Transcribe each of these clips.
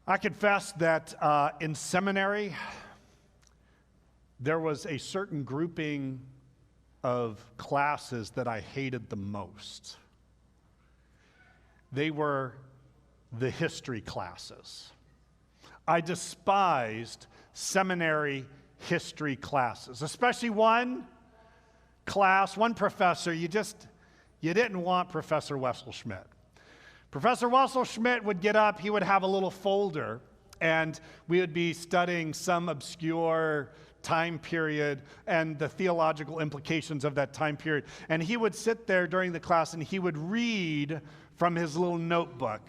I confess that in seminary, there was a certain grouping of classes that I hated the most. They were the history classes. I despised seminary history classes, especially one class, one professor. You didn't want Professor Wesselschmidt. Professor Wesselschmidt would get up, he would have a little folder, and we would be studying some obscure time period and the theological implications of that time period. And he would sit there during the class and he would read from his little notebook.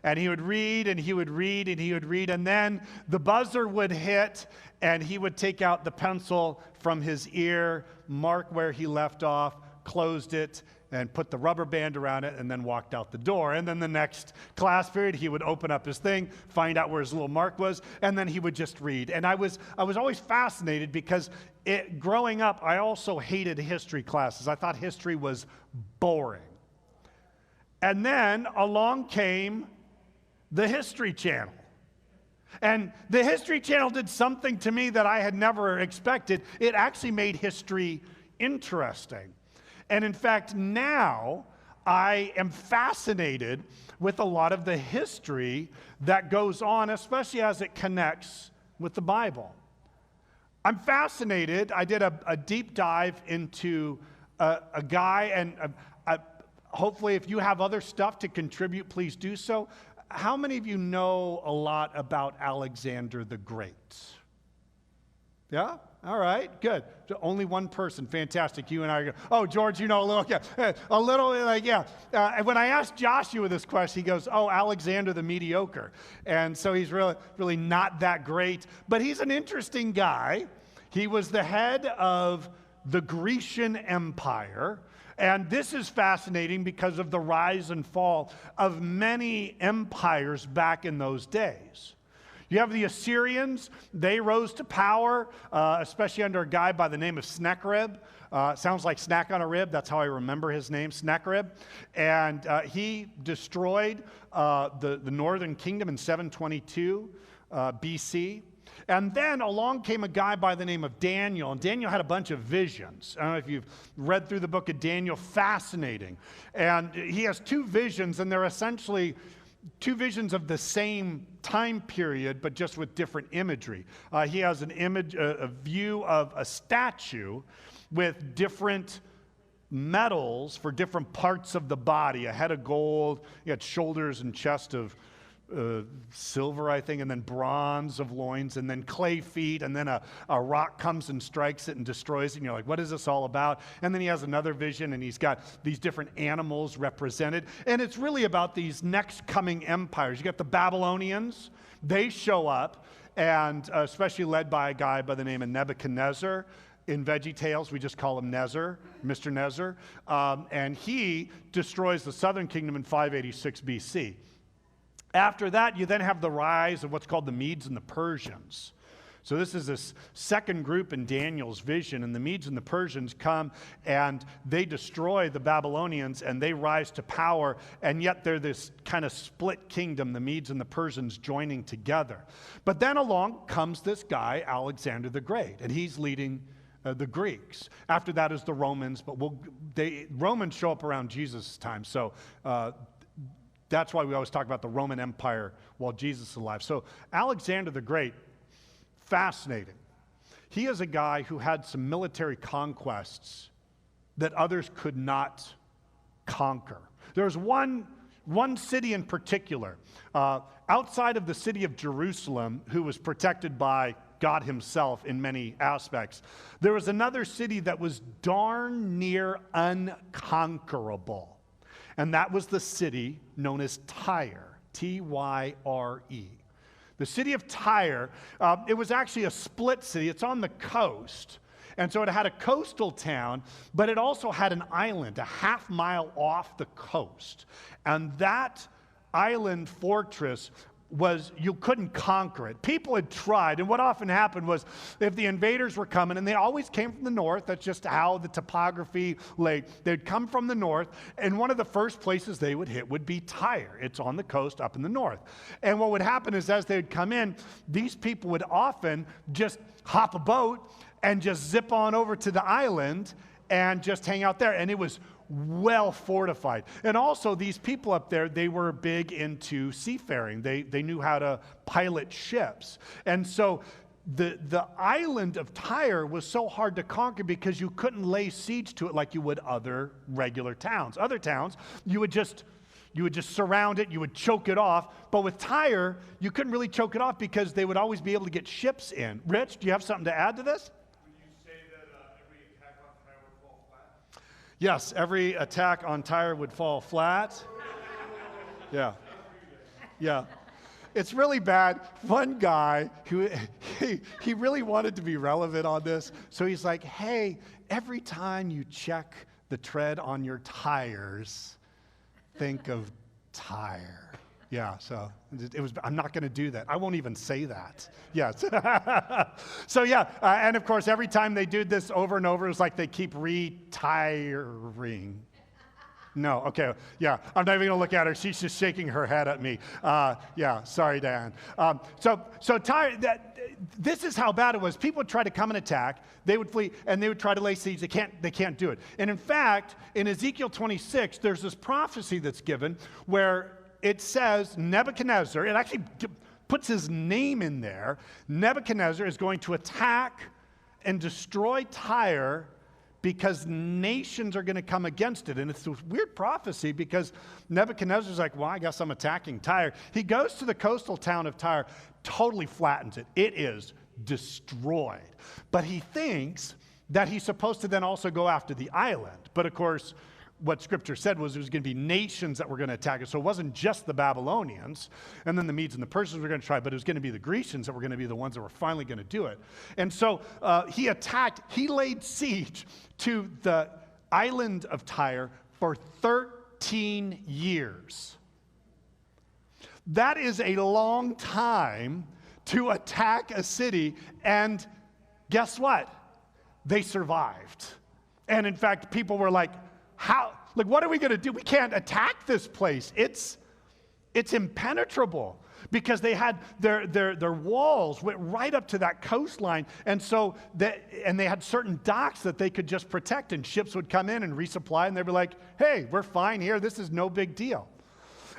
And he would read and he would read and he would read, and then the buzzer would hit and he would take out the pencil from his ear, mark where he left off, closed it, and put the rubber band around it, and then walked out the door. And then the next class period, he would open up his thing, find out where his little mark was, and then he would just read. And I was always fascinated because growing up, I also hated history classes. I thought history was boring. And then along came the History Channel. And the History Channel did something to me that I had never expected. It actually made history interesting. And in fact, now I am fascinated with a lot of the history that goes on, especially as it connects with the Bible. I'm fascinated. I did a deep dive into a guy, and hopefully if you have other stuff to contribute, please do so. How many of you know a lot about Alexander the Great? Yeah? All right, good. So only one person, fantastic. You and I go, oh, George, you know a little, yeah. A little, like, yeah. And when I asked Joshua this question, he goes, oh, Alexander the Mediocre. And so he's really not that great, but he's an interesting guy. He was the head of the Grecian Empire. And this is fascinating because of the rise and fall of many empires back in those days. You have the Assyrians. They rose to power, especially under a guy by the name of Sennacherib. Sounds like snack on a rib. That's how I remember his name, Sennacherib. And he destroyed the northern kingdom in 722 BC. And then along came a guy by the name of Daniel, and Daniel had a bunch of visions. I don't know if you've read through the book of Daniel, fascinating. And he has two visions, and they're essentially two visions of the same time period, but just with different imagery. He has an image, a view of a statue with different metals for different parts of the body. A head of gold, he had shoulders and chest of silver, I think, and then bronze of loins, and then clay feet, and then a rock comes and strikes it and destroys it, and you're like, what is this all about? And then he has another vision, and he's got these different animals represented, and it's really about these next coming empires. You got the Babylonians, they show up, and especially led by a guy by the name of Nebuchadnezzar. In VeggieTales, we just call him Nezer, Mr. Nezer, and he destroys the southern kingdom in 586 BC. After that, you then have the rise of what's called the Medes and the Persians. So this is this second group in Daniel's vision, and the Medes and the Persians come and they destroy the Babylonians and they rise to power, and yet they're this kind of split kingdom, the Medes and the Persians joining together. But then along comes this guy, Alexander the Great, and he's leading the Greeks. After that is the Romans, but Romans show up around Jesus' time, so that's why we always talk about the Roman Empire while Jesus is alive. So Alexander the Great, fascinating. He is a guy who had some military conquests that others could not conquer. There's one city in particular, outside of the city of Jerusalem, who was protected by God himself in many aspects. There was another city that was darn near unconquerable. And that was the city known as Tyre, T-Y-R-E. The city of Tyre, it was actually a split city. It's on the coast. And so it had a coastal town, but it also had an island a half mile off the coast. And that island fortress was you couldn't conquer it. People had tried, and what often happened was if the invaders were coming, and they always came from the north, that's just how the topography lay, they'd come from the north, and one of the first places they would hit would be Tyre. It's on the coast up in the north. And what would happen is as they would come in, these people would often just hop a boat and just zip on over to the island and just hang out there. And it was well fortified. And also these people up there, they were big into seafaring. They knew how to pilot ships. And so the island of Tyre was so hard to conquer because you couldn't lay siege to it like you would other regular towns. Other towns, you would just surround it, you would choke it off. But with Tyre, you couldn't really choke it off because they would always be able to get ships in. Rich, do you have something to add to this? Yes, every attack on Tyre would fall flat. Yeah. Yeah. It's really bad. One guy, he really wanted to be relevant on this, so he's like, hey, every time you check the tread on your tires, think of Tyre. Yeah, so it was. I'm not going to do that. I won't even say that. Yes. So yeah, and of course, every time they do this over and over, it's like they keep retiring. No, okay, yeah. I'm not even going to look at her. She's just shaking her head at me. Yeah, sorry, Dan. So Tyre. This is how bad it was. People would try to come and attack. They would flee, and they would try to lay siege. They can't do it. And in fact, in Ezekiel 26, there's this prophecy that's given where it says Nebuchadnezzar, it actually puts his name in there. Nebuchadnezzar is going to attack and destroy Tyre because nations are going to come against it. And it's this weird prophecy because Nebuchadnezzar's like, well, I guess I'm attacking Tyre. He goes to the coastal town of Tyre, totally flattens it. It is destroyed. But he thinks that he's supposed to then also go after the island. But of course, what Scripture said was there was going to be nations that were going to attack it. So it wasn't just the Babylonians, and then the Medes and the Persians were going to try, but it was going to be the Grecians that were going to be the ones that were finally going to do it. And so he laid siege to the island of Tyre for 13 years. That is a long time to attack a city, and guess what? They survived. And in fact, people were like, how? Like, what are we going to do? We can't attack this place. It's impenetrable because they had their walls went right up to that coastline, and so they had certain docks that they could just protect, and ships would come in and resupply, and they'd be like, "Hey, we're fine here. This is no big deal."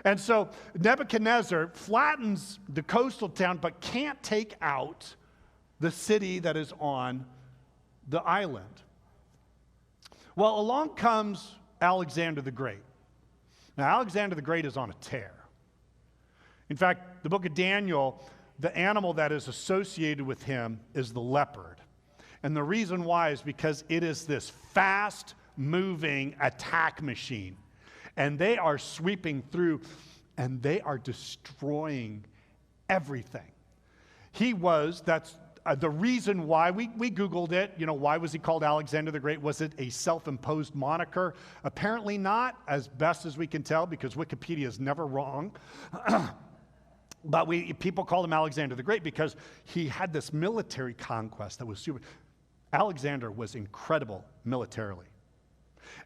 And so Nebuchadnezzar flattens the coastal town, but can't take out the city that is on the island. Well, along comes Alexander the Great. Now, Alexander the Great is on a tear. In fact, the book of Daniel, the animal that is associated with him is the leopard. And the reason why is because it is this fast-moving attack machine. And they are sweeping through, and they are destroying everything. That's the reason why, we Googled it, why was he called Alexander the Great? Was it a self-imposed moniker? Apparently not, as best as we can tell, because Wikipedia is never wrong. But people called him Alexander the Great because he had this military conquest that was super. Alexander was incredible militarily.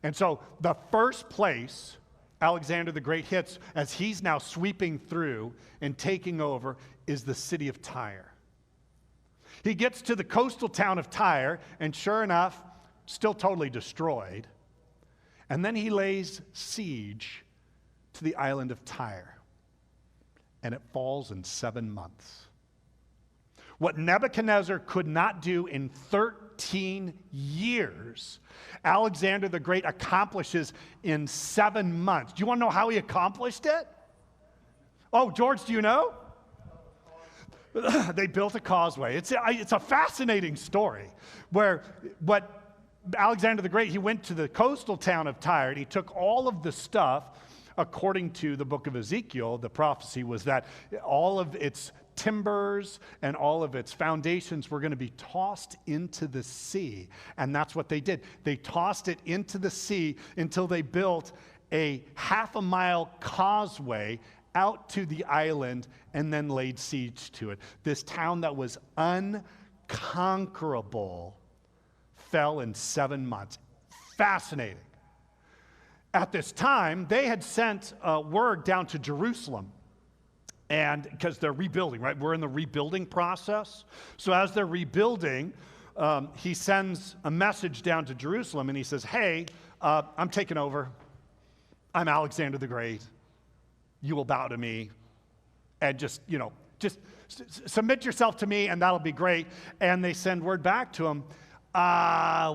And so the first place Alexander the Great hits, as he's now sweeping through and taking over, is the city of Tyre. He gets to the coastal town of Tyre, and sure enough, still totally destroyed. And then he lays siege to the island of Tyre, and it falls in 7 months. What Nebuchadnezzar could not do in 13 years, Alexander the Great accomplishes in 7 months. Do you want to know how he accomplished it? Oh, George, do you know? They built a causeway. It's a fascinating story where what Alexander the Great, he went to the coastal town of Tyre, and he took all of the stuff. According to the book of Ezekiel, the prophecy was that all of its timbers and all of its foundations were going to be tossed into the sea. And that's what they did. They tossed it into the sea until they built a 1/2 mile causeway out to the island and then laid siege to it. This town that was unconquerable fell in 7 months. Fascinating. At this time, they had sent word down to Jerusalem, and because they're rebuilding, right? We're in the rebuilding process. So as they're rebuilding, he sends a message down to Jerusalem, and he says, hey, I'm taking over. I'm Alexander the Great. You will bow to me, and just submit yourself to me, and that'll be great. And they send word back to him,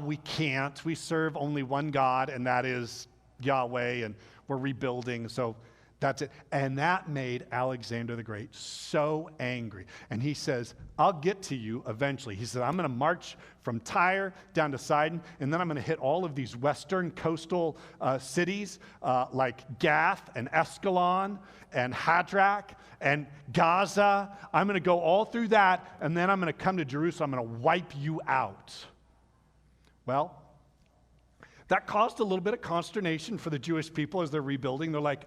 we can't. We serve only one God, and that is Yahweh, and we're rebuilding, so that's it. And that made Alexander the Great so angry. And he says, I'll get to you eventually. He said, I'm going to march from Tyre down to Sidon, and then I'm going to hit all of these western coastal cities like Gath and Askelon and Hadrach and Gaza. I'm going to go all through that, and then I'm going to come to Jerusalem. I'm going to wipe you out. Well, that caused a little bit of consternation for the Jewish people as they're rebuilding. They're like,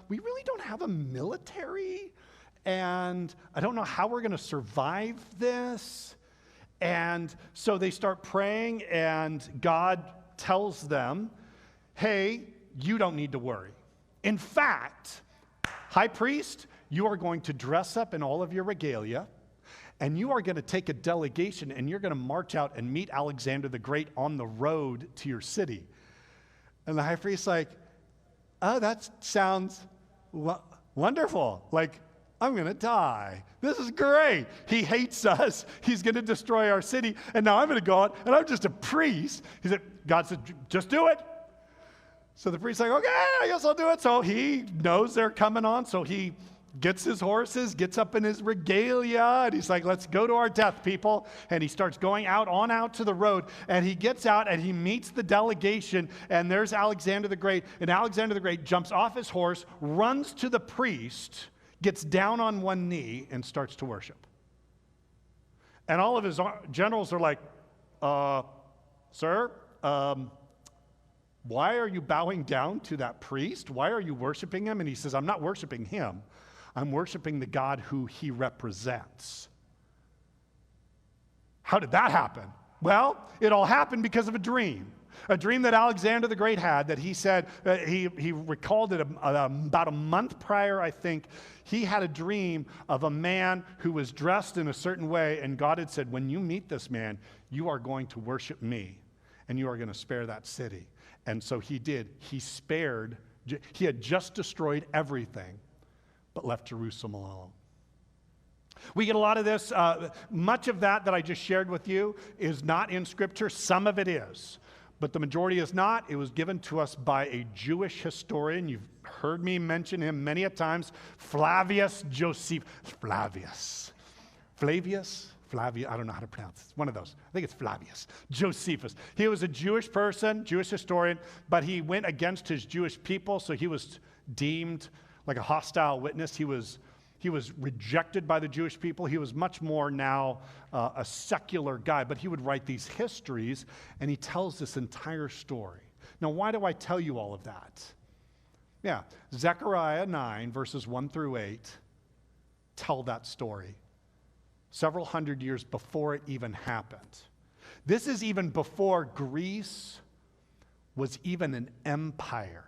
we really don't have a military, and I don't know how we're going to survive this. And so they start praying, and God tells them, hey, you don't need to worry. In fact, high priest, you are going to dress up in all of your regalia, and you are going to take a delegation, and you're going to march out and meet Alexander the Great on the road to your city. And the high priest's like, oh, that sounds wonderful. Like, I'm going to die. This is great. He hates us. He's going to destroy our city. And now I'm going to go out, and I'm just a priest. God said, just do it. So the priest's like, okay, I guess I'll do it. So he knows they're coming on, so he gets his horses, gets up in his regalia, and he's like, let's go to our death, people. And he starts going out to the road, and he gets out, and he meets the delegation, and there's Alexander the Great, and Alexander the Great jumps off his horse, runs to the priest, gets down on one knee, and starts to worship. And all of his generals are like, sir, why are you bowing down to that priest? Why are you worshiping him? And he says, I'm not worshiping him. I'm worshiping the God who he represents. How did that happen? Well, it all happened because of a dream that Alexander the Great had, that he said, he recalled it about a month prior, I think. He had a dream of a man who was dressed in a certain way, and God had said, when you meet this man, you are going to worship me, and you are going to spare that city. And so he did. He had just destroyed everything, but left Jerusalem alone. We get a lot of this. Much of that I just shared with you is not in Scripture. Some of it is, but the majority is not. It was given to us by a Jewish historian. You've heard me mention him many a times, Flavius Josephus. Flavius, I don't know how to pronounce it. It's one of those. I think it's Flavius Josephus. He was a Jewish person, Jewish historian, but he went against his Jewish people, so he was deemed like a hostile witness. He was rejected by the Jewish people. He was much more now a secular guy, but he would write these histories, and he tells this entire story. Now, why do I tell you all of that? Yeah, Zechariah 9, verses 1 through 8, tell that story several hundred years before it even happened. This is even before Greece was even an empire.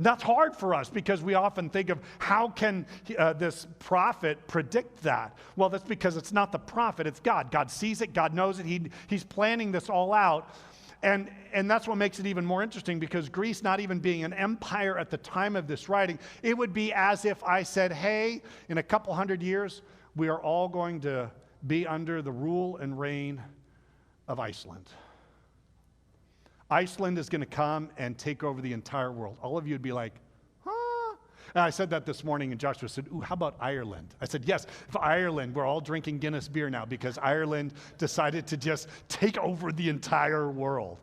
That's hard for us because we often think of how can this prophet predict that? Well, that's because it's not the prophet, it's God. God sees it, God knows it, he's planning this all out. And that's what makes it even more interesting, because Greece not even being an empire at the time of this writing, it would be as if I said, hey, in a couple hundred years, we are all going to be under the rule and reign of Iceland. Iceland is going to come and take over the entire world. All of you would be like, huh? And I said that this morning, and Joshua said, ooh, how about Ireland? I said, yes, if Ireland, we're all drinking Guinness beer now because Ireland decided to just take over the entire world.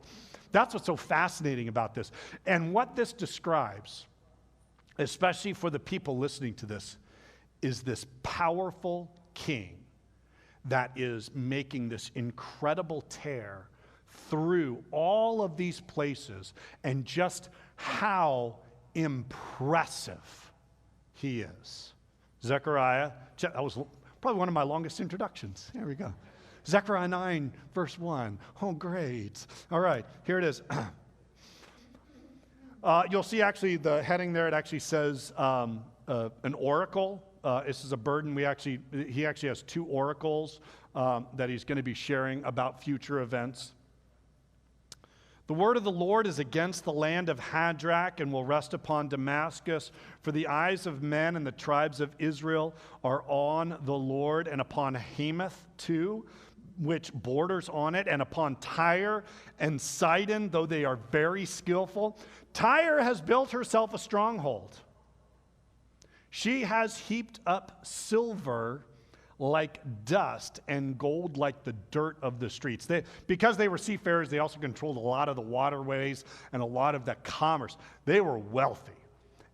That's what's so fascinating about this. And what this describes, especially for the people listening to this, is this powerful king that is making this incredible tear through all of these places, and just how impressive he is. Zechariah, that was probably one of my longest introductions. There we go. Zechariah 9, verse 1. Oh, great. All right, here it is. You'll see actually the heading there, it actually says an oracle. This is a burden. He actually has 2 oracles that he's going to be sharing about future events. The word of the Lord is against the land of Hadrach and will rest upon Damascus. For the eyes of men and the tribes of Israel are on the Lord, and upon Hamath too, which borders on it, and upon Tyre and Sidon, though they are very skillful. Tyre has built herself a stronghold. She has heaped up silver like dust and gold like the dirt of the streets. Because they were seafarers, they also controlled a lot of the waterways and a lot of the commerce. They were wealthy,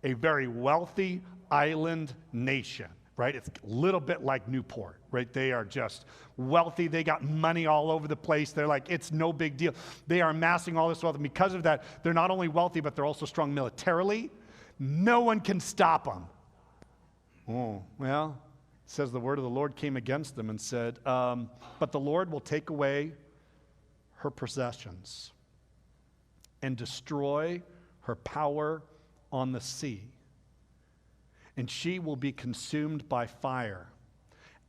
a very wealthy island nation, right? It's a little bit like Newport, right? They are just wealthy. They got money all over the place. They're like, it's no big deal. They are amassing all this wealth. And because of that, they're not only wealthy, but they're also strong militarily. No one can stop them. Oh, well, it says the word of the Lord came against them and said, but the Lord will take away her possessions and destroy her power on the sea, and she will be consumed by fire.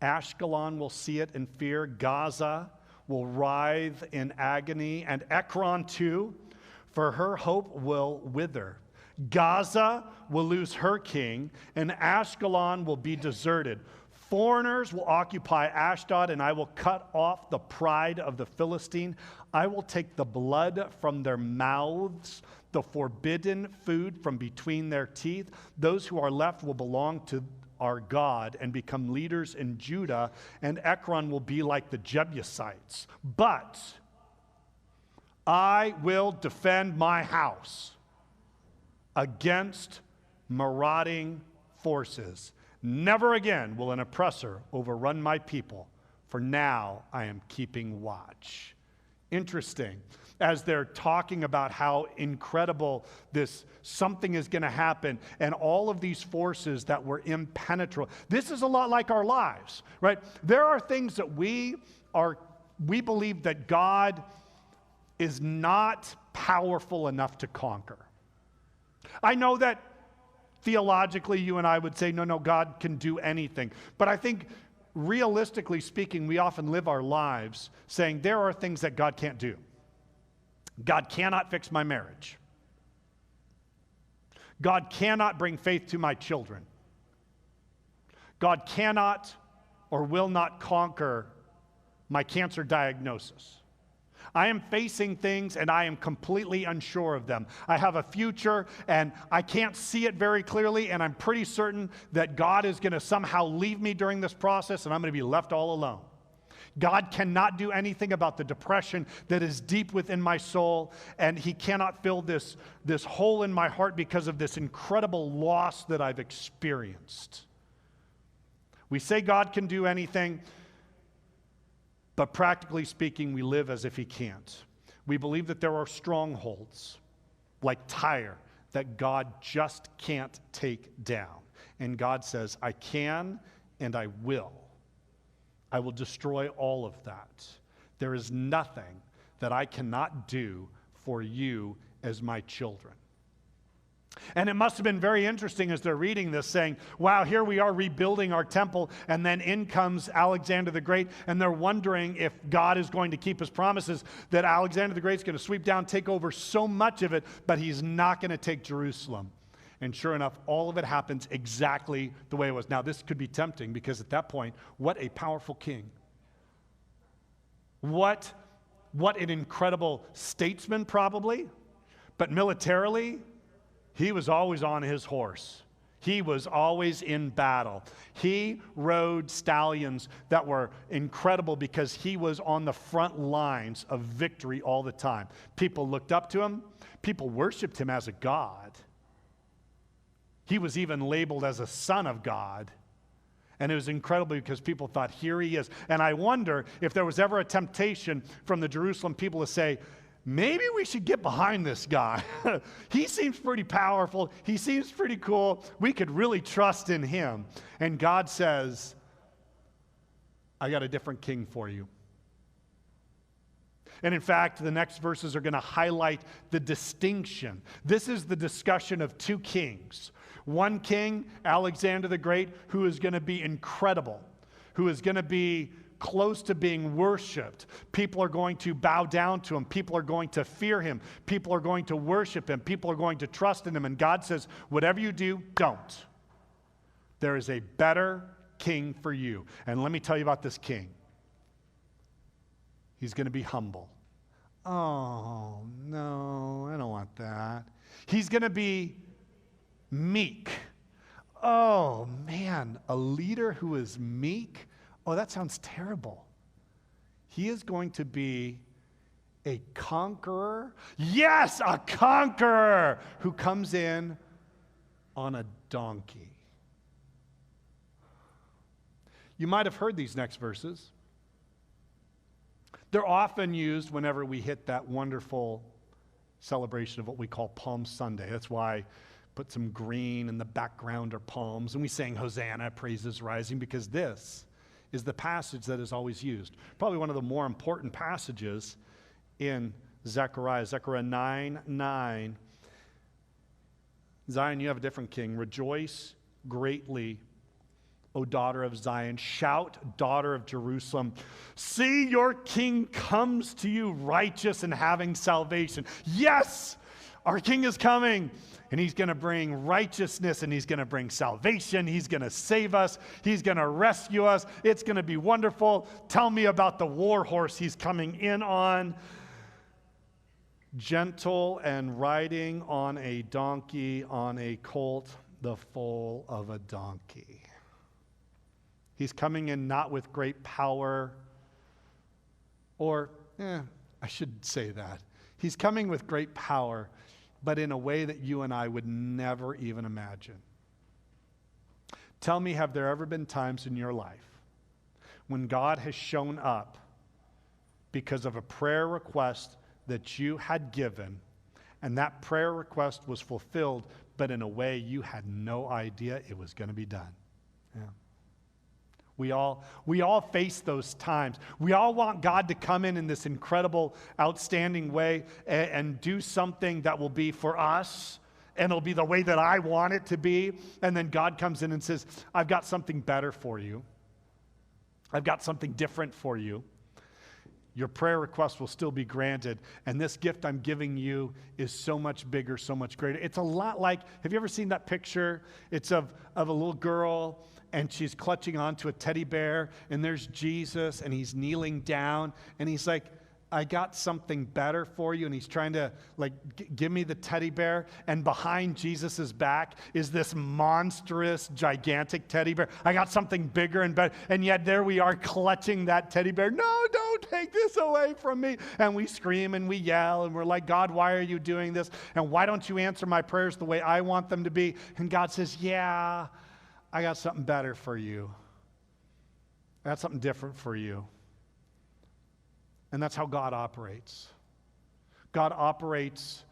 Ashkelon will see it in fear. Gaza will writhe in agony, and Ekron too, for her hope will wither. Gaza will lose her king, and Ashkelon will be deserted. Foreigners will occupy Ashdod, and I will cut off the pride of the Philistine. I will take the blood from their mouths, the forbidden food from between their teeth. Those who are left will belong to our God and become leaders in Judah, and Ekron will be like the Jebusites. But I will defend my house against marauding forces. Never again will an oppressor overrun my people, for now I am keeping watch. Interesting. As they're talking about how incredible this something is going to happen, and all of these forces that were impenetrable. This is a lot like our lives, right? There are things that we believe that God is not powerful enough to conquer. I know that theologically you and I would say, no, God can do anything. But I think realistically speaking, we often live our lives saying there are things that God can't do. God cannot fix my marriage. God cannot bring faith to my children. God cannot or will not conquer my cancer diagnosis. I am facing things and I am completely unsure of them. I have a future and I can't see it very clearly, and I'm pretty certain that God is going to somehow leave me during this process and I'm going to be left all alone. God cannot do anything about the depression that is deep within my soul, and He cannot fill this hole in my heart because of this incredible loss that I've experienced. We say God can do anything, but practically speaking, we live as if He can't. We believe that there are strongholds, like Tyre, that God just can't take down. And God says, I can and I will. I will destroy all of that. There is nothing that I cannot do for you as my children. And it must have been very interesting as they're reading this, saying, wow, here we are rebuilding our temple, and then in comes Alexander the Great, and they're wondering if God is going to keep His promises, that Alexander the Great is going to sweep down, take over so much of it, but he's not going to take Jerusalem. And sure enough, all of it happens exactly the way it was. Now, this could be tempting, because at that point, what a powerful king. What an incredible statesman, probably, but militarily, he was always on his horse. He was always in battle. He rode stallions that were incredible because he was on the front lines of victory all the time. People looked up to him. People worshiped him as a god. He was even labeled as a son of God. And it was incredible because people thought, here he is. And I wonder if there was ever a temptation from the Jerusalem people to say, maybe we should get behind this guy. He seems pretty powerful. He seems pretty cool. We could really trust in him. And God says, I got a different king for you. And in fact, the next verses are going to highlight the distinction. This is the discussion of two kings. One king, Alexander the Great, who is going to be incredible, who is going to be close to being worshiped. People are going to bow down to him. People are going to fear him. People are going to worship him. People are going to trust in him. And God says, whatever you do, don't. There is a better king for you. And let me tell you about this king. He's going to be humble. Oh, no, I don't want that. He's going to be meek. Oh, man, a leader who is meek? Oh, that sounds terrible. He is going to be a conqueror. Yes, a conqueror who comes in on a donkey. You might have heard these next verses. They're often used whenever we hit that wonderful celebration of what we call Palm Sunday. That's why I put some green in the background or palms, and we sing Hosanna, praises rising, because this is the passage that is always used. Probably one of the more important passages in Zechariah. Zechariah 9:9. Zion, you have a different king. Rejoice greatly, O daughter of Zion. Shout, daughter of Jerusalem. See, your king comes to you righteous and having salvation. Yes, our king is coming. And he's going to bring righteousness, and he's going to bring salvation. He's going to save us. He's going to rescue us. It's going to be wonderful. Tell me about the war horse he's coming in on. Gentle and riding on a donkey, on a colt, the foal of a donkey. He's coming in not with great power, or, I should say that. He's coming with great power, but in a way that you and I would never even imagine. Tell me, have there ever been times in your life when God has shown up because of a prayer request that you had given, and that prayer request was fulfilled, but in a way you had no idea it was going to be done? Yeah. We all face those times. We all want God to come in this incredible, outstanding way and do something that will be for us, and it'll be the way that I want it to be. And then God comes in and says, I've got something better for you. I've got something different for you. Your prayer request will still be granted, and this gift I'm giving you is so much bigger, so much greater. It's a lot like, have you ever seen that picture? It's of a little girl, and she's clutching onto a teddy bear, and there's Jesus, and he's kneeling down, and he's like, I got something better for you. And he's trying to give me the teddy bear. And behind Jesus's back is this monstrous, gigantic teddy bear. I got something bigger and better. And yet there we are clutching that teddy bear. No, don't take this away from me. And we scream and we yell and we're like, God, why are you doing this? And why don't you answer my prayers the way I want them to be? And God says, yeah, I got something better for you. I got something different for you. And that's how God operates. God operates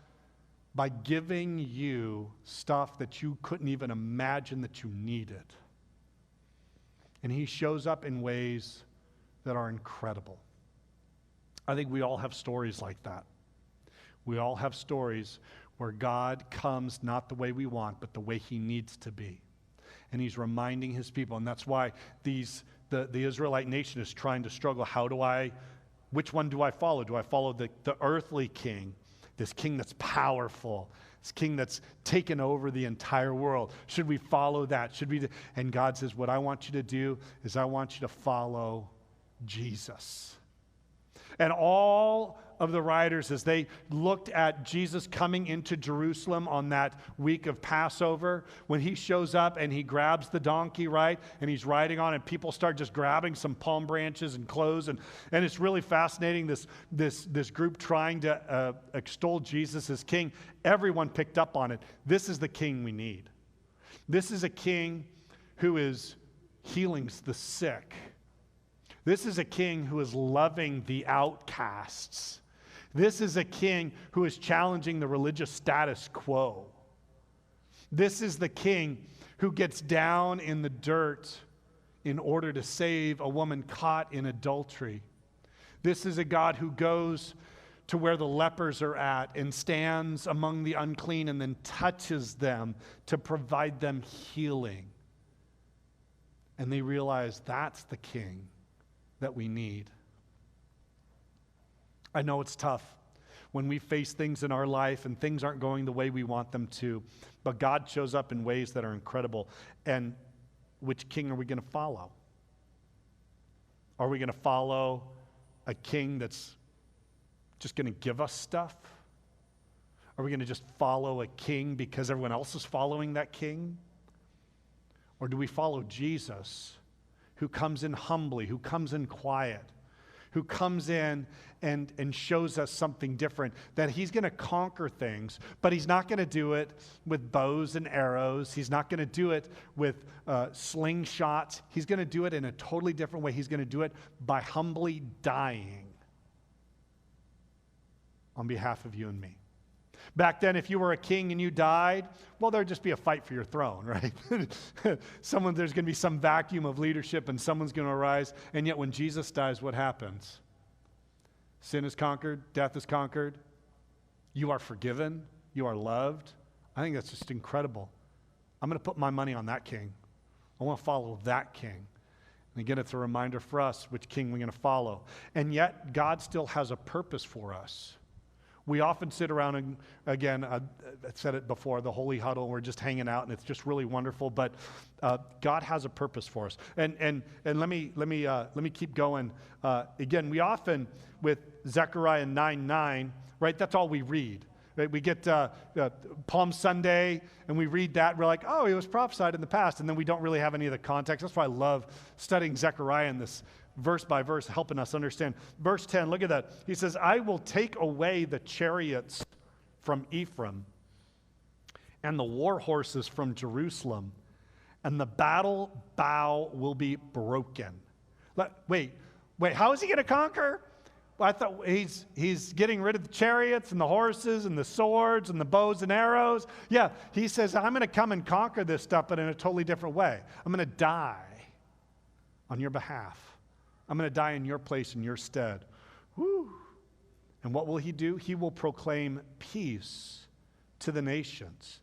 by giving you stuff that you couldn't even imagine that you needed. And he shows up in ways that are incredible. I think we all have stories like that. We all have stories where God comes not the way we want, but the way he needs to be. And he's reminding his people. And that's why the Israelite nation is trying to struggle. Which one do I follow? Do I follow the earthly king, this king that's powerful, this king that's taken over the entire world? Should we follow that? And God says, what I want you to do is I want you to follow Jesus. And all of the writers, as they looked at Jesus coming into Jerusalem on that week of Passover, when he shows up and he grabs the donkey, right, and he's riding on, and people start just grabbing some palm branches and clothes, and it's really fascinating, this group trying to extol Jesus as king. Everyone picked up on it. This is the king we need. This is a king who is healing the sick. This is a king who is loving the outcasts. This is a king who is challenging the religious status quo. This is the king who gets down in the dirt in order to save a woman caught in adultery. This is a God who goes to where the lepers are at and stands among the unclean and then touches them to provide them healing. And they realize that's the king that we need. I know it's tough when we face things in our life and things aren't going the way we want them to, but God shows up in ways that are incredible. And which king are we going to follow? Are we going to follow a king that's just going to give us stuff? Are we going to just follow a king because everyone else is following that king? Or do we follow Jesus, who comes in humbly, who comes in quiet, who comes in and shows us something different, that he's going to conquer things, but he's not going to do it with bows and arrows. He's not going to do it with slingshots. He's going to do it in a totally different way. He's going to do it by humbly dying on behalf of you and me. Back then, if you were a king and you died, well, there'd just be a fight for your throne, right? There's going to be some vacuum of leadership and someone's going to arise. And yet when Jesus dies, what happens? Sin is conquered, death is conquered. You are forgiven, you are loved. I think that's just incredible. I'm going to put my money on that king. I want to follow that king. And again, it's a reminder for us which king we're going to follow. And yet, God still has a purpose for us. We often sit around and, again, I said it before, the holy huddle, we're just hanging out, and it's just really wonderful. But God has a purpose for us. And let me keep going. Again, we often, with Zechariah 9:9, right? That's all we read. Right? We get Palm Sunday, and we read that. We're like, oh, it was prophesied in the past, and then we don't really have any of the context. That's why I love studying Zechariah in this verse by verse, helping us understand. Verse 10, look at that. He says, I will take away the chariots from Ephraim and the war horses from Jerusalem, and the battle bow will be broken. Wait, how is he going to conquer? Well, I thought he's getting rid of the chariots and the horses and the swords and the bows and arrows. Yeah, he says, I'm going to come and conquer this stuff, but in a totally different way. I'm going to die on your behalf. I'm going to die in your place, in your stead. Woo. And what will he do? He will proclaim peace to the nations.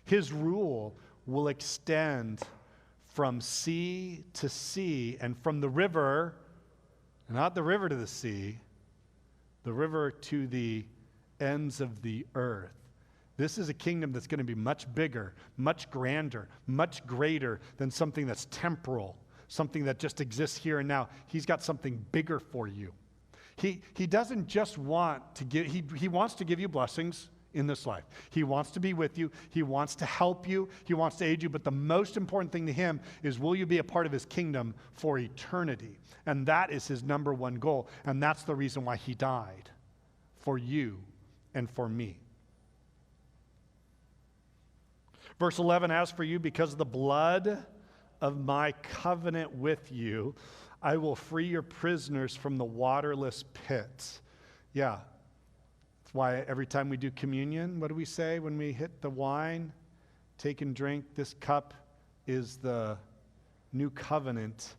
His rule will extend from sea to sea and from the river, not the river to the sea, the river to the ends of the earth. This is a kingdom that's going to be much bigger, much grander, much greater than something that's temporal, something that just exists here and now. He's got something bigger for you. He doesn't just want to give, he wants to give you blessings in this life. He wants to be with you. He wants to help you. He wants to aid you. But the most important thing to him is, will you be a part of his kingdom for eternity? And that is his number one goal. And that's the reason why he died, for you and for me. Verse 11, as for you, because of the blood of my covenant with you, I will free your prisoners from the waterless pit. Yeah. That's why every time we do communion, what do we say when we hit the wine? Take and drink. This cup is the new covenant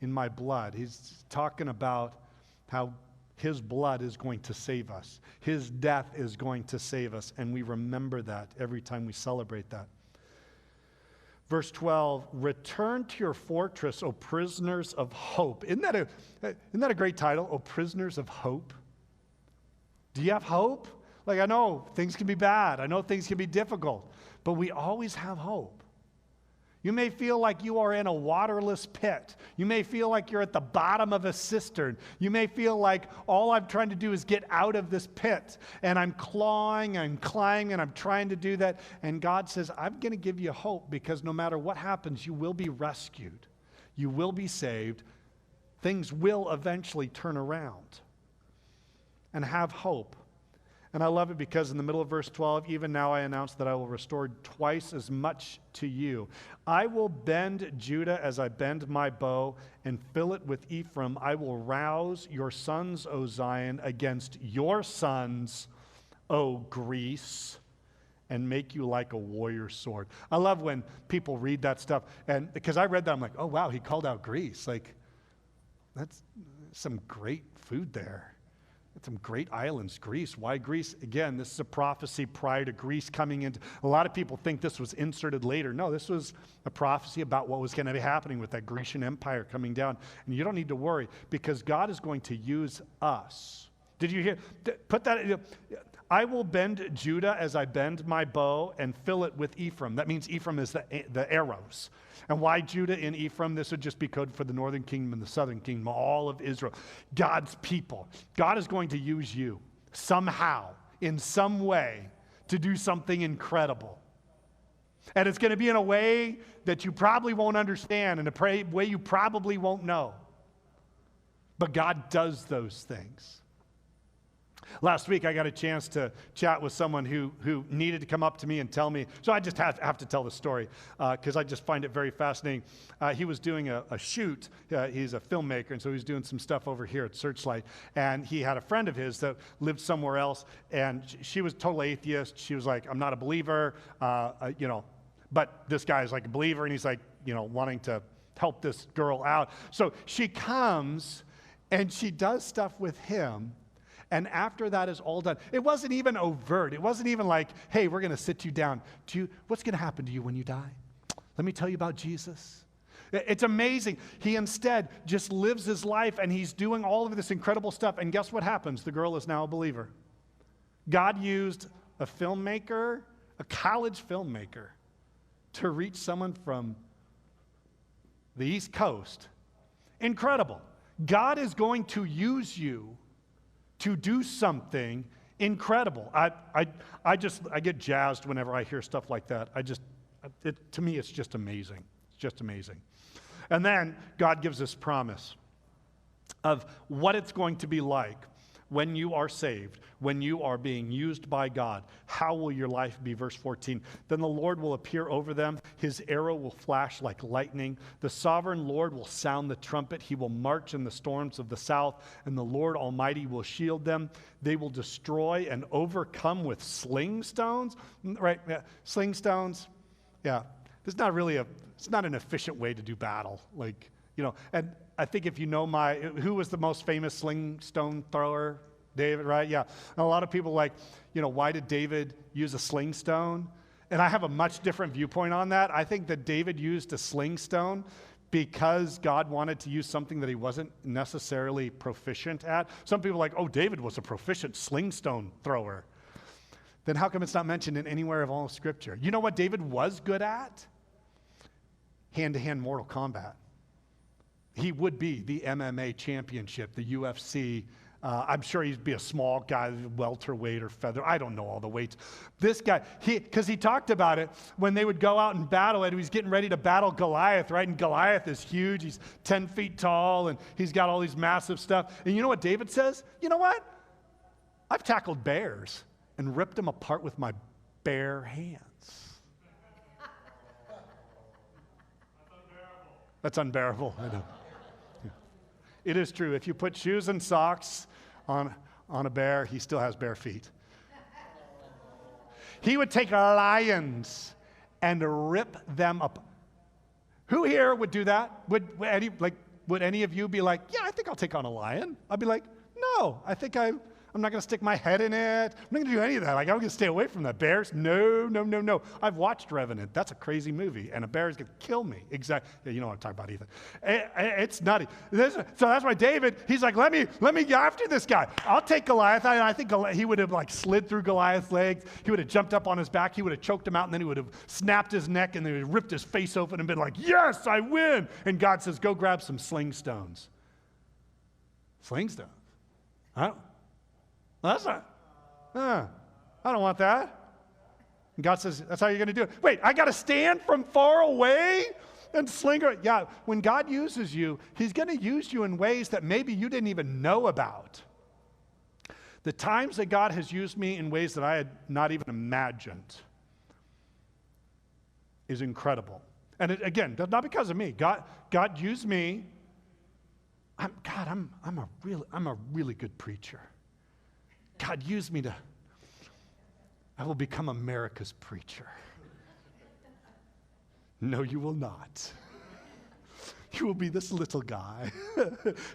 in my blood. He's talking about how his blood is going to save us. His death is going to save us. And we remember that every time we celebrate that. Verse 12, return to your fortress, O prisoners of hope. Isn't that a great title, O prisoners of hope? Do you have hope? Like, I know things can be bad. I know things can be difficult. But we always have hope. You may feel like you are in a waterless pit. You may feel like you're at the bottom of a cistern. You may feel like all I'm trying to do is get out of this pit. And I'm clawing, I'm climbing, and I'm trying to do that. And God says, I'm going to give you hope, because no matter what happens, you will be rescued. You will be saved. Things will eventually turn around. And have hope. And I love it because in the middle of verse 12, even now I announce that I will restore twice as much to you. I will bend Judah as I bend my bow and fill it with Ephraim. I will rouse your sons, O Zion, against your sons, O Greece, and make you like a warrior's sword. I love when people read that stuff. And because I read that, I'm like, oh, wow, he called out Greece. Like, that's some great food there. Some great islands, Greece. Why Greece? Again, this is a prophecy prior to Greece coming into. A lot of people think this was inserted later. No, this was a prophecy about what was going to be happening with that Grecian Empire coming down. And you don't need to worry because God is going to use us. Did you hear? Put that. I will bend Judah as I bend my bow and fill it with Ephraim. That means Ephraim is the arrows. And why Judah and Ephraim? This would just be code for the northern kingdom and the southern kingdom, all of Israel. God's people. God is going to use you somehow, in some way, to do something incredible. And it's going to be in a way that you probably won't understand, in a way you probably won't know. But God does those things. Last week, I got a chance to chat with someone who needed to come up to me and tell me. So I just have to tell the story because I just find it very fascinating. He was doing a shoot. He's a filmmaker, and so he was doing some stuff over here at Searchlight. And he had a friend of his that lived somewhere else, and she was total atheist. She was like, I'm not a believer, but this guy is like a believer, and he's like, wanting to help this girl out. So she comes, and she does stuff with him. And after that is all done, it wasn't even overt. It wasn't even like, hey, we're going to sit you down. What's going to happen to you when you die? Let me tell you about Jesus. It's amazing. He instead just lives his life, and he's doing all of this incredible stuff. And guess what happens? The girl is now a believer. God used a filmmaker, a college filmmaker, to reach someone from the East Coast. Incredible. God is going to use you to do something incredible. I get jazzed whenever I hear stuff like that. To me, it's just amazing. It's just amazing. And then God gives this promise of what it's going to be like when you are saved, when you are being used by God. How will your life be? Verse 14. Then the Lord will appear over them. His arrow will flash like lightning. The sovereign Lord will sound the trumpet. He will march in the storms of the south, and the Lord Almighty will shield them. They will destroy and overcome with sling stones. Right? Yeah. Sling stones. Yeah. It's not an efficient way to do battle. And I think if you know who was the most famous sling stone thrower? David, right? Yeah. And a lot of people why did David use a sling stone? And I have a much different viewpoint on that. I think that David used a sling stone because God wanted to use something that he wasn't necessarily proficient at. Some people are like, oh, David was a proficient sling stone thrower. Then how come it's not mentioned in anywhere of all of Scripture? You know what David was good at? Hand-to-hand mortal combat. He would be the MMA championship, the UFC. I'm sure he'd be a small guy, welterweight or feather. I don't know all the weights. This guy, because he talked about it when they would go out and battle it. He was getting ready to battle Goliath, right? And Goliath is huge. He's 10 feet tall, and he's got all these massive stuff. And you know what David says? You know what? I've tackled bears and ripped them apart with my bare hands. That's unbearable, I know. It is true. If you put shoes and socks on a bear, he still has bare feet. He would take lions and rip them up. Who here would do that? Would any of you be like, yeah, I think I'll take on a lion? I'd be like, no, I think I'm not going to stick my head in it. I'm not going to do any of that. I'm going to stay away from that. Bears? No. I've watched Revenant. That's a crazy movie, and a bear is going to kill me. Exactly. Yeah, you know what I'm talking about, Ethan. It's nutty. So that's why David, he's like, let me go after this guy. I'll take Goliath. I think he would have slid through Goliath's legs. He would have jumped up on his back. He would have choked him out, and then he would have snapped his neck, and then he would have ripped his face open and been like, yes, I win. And God says, go grab some sling stones. Sling stones? That's not, I don't want that. And God says, that's how you're going to do it. Wait, I got to stand from far away and sling her? Yeah, when God uses you, he's going to use you in ways that maybe you didn't even know about. The times that God has used me in ways that I had not even imagined is incredible. And again, not because of me. God used me. I'm a really good preacher. God used me I will become America's preacher. No, you will not. You will be this little guy,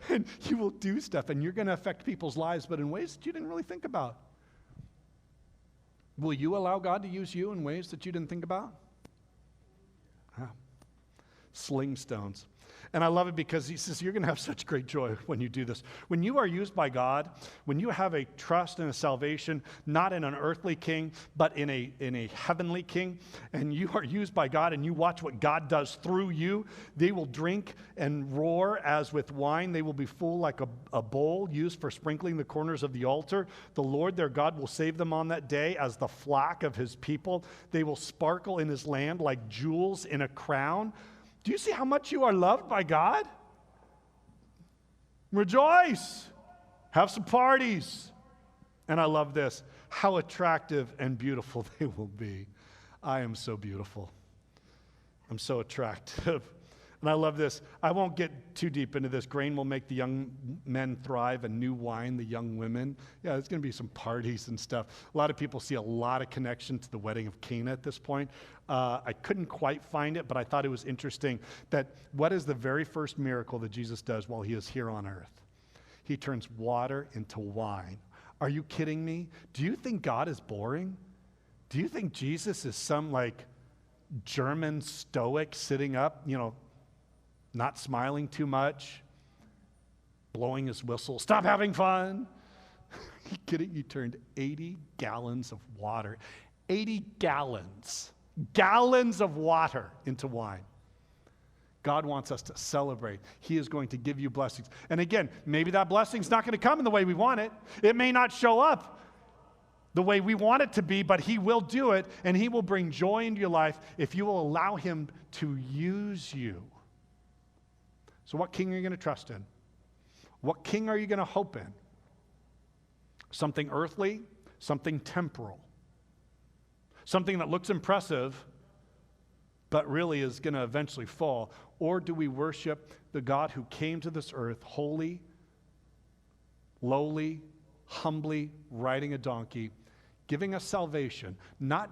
and you will do stuff, and you're going to affect people's lives, but in ways that you didn't really think about. Will you allow God to use you in ways that you didn't think about? Yeah. Sling stones. And I love it because he says you're going to have such great joy when you do this. When you are used by God, when you have a trust and a salvation, not in an earthly king, but in a heavenly king, and you are used by God and you watch what God does through you, they will drink and roar as with wine. They will be full like a bowl used for sprinkling the corners of the altar. The Lord their God will save them on that day as the flock of his people. They will sparkle in his land like jewels in a crown. Do you see how much you are loved by God? Rejoice. Have some parties. And I love this. How attractive and beautiful they will be. I am so beautiful. I'm so attractive. And I love this. I won't get too deep into this. Grain will make the young men thrive, and new wine, the young women. Yeah, there's going to be some parties and stuff. A lot of people see a lot of connection to the wedding of Cana at this point. I couldn't quite find it, but I thought it was interesting that what is the very first miracle that Jesus does while he is here on earth? He turns water into wine. Are you kidding me? Do you think God is boring? Do you think Jesus is some German stoic sitting up, not smiling too much, blowing his whistle, stop having fun? You kidding? He turned 80 gallons of water, 80 gallons of water into wine. God wants us to celebrate. He is going to give you blessings. And again, maybe that blessing's not going to come in the way we want it. It may not show up the way we want it to be, but he will do it, and he will bring joy into your life if you will allow him to use you. So what king are you going to trust in? What king are you going to hope in? Something earthly, something temporal. Something that looks impressive, but really is going to eventually fall. Or do we worship the God who came to this earth holy, lowly, humbly, riding a donkey, giving us salvation, not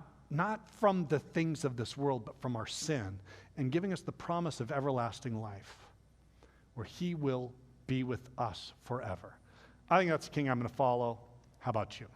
from the things of this world, but from our sin, and giving us the promise of everlasting life, where he will be with us forever. I think that's the king I'm going to follow. How about you?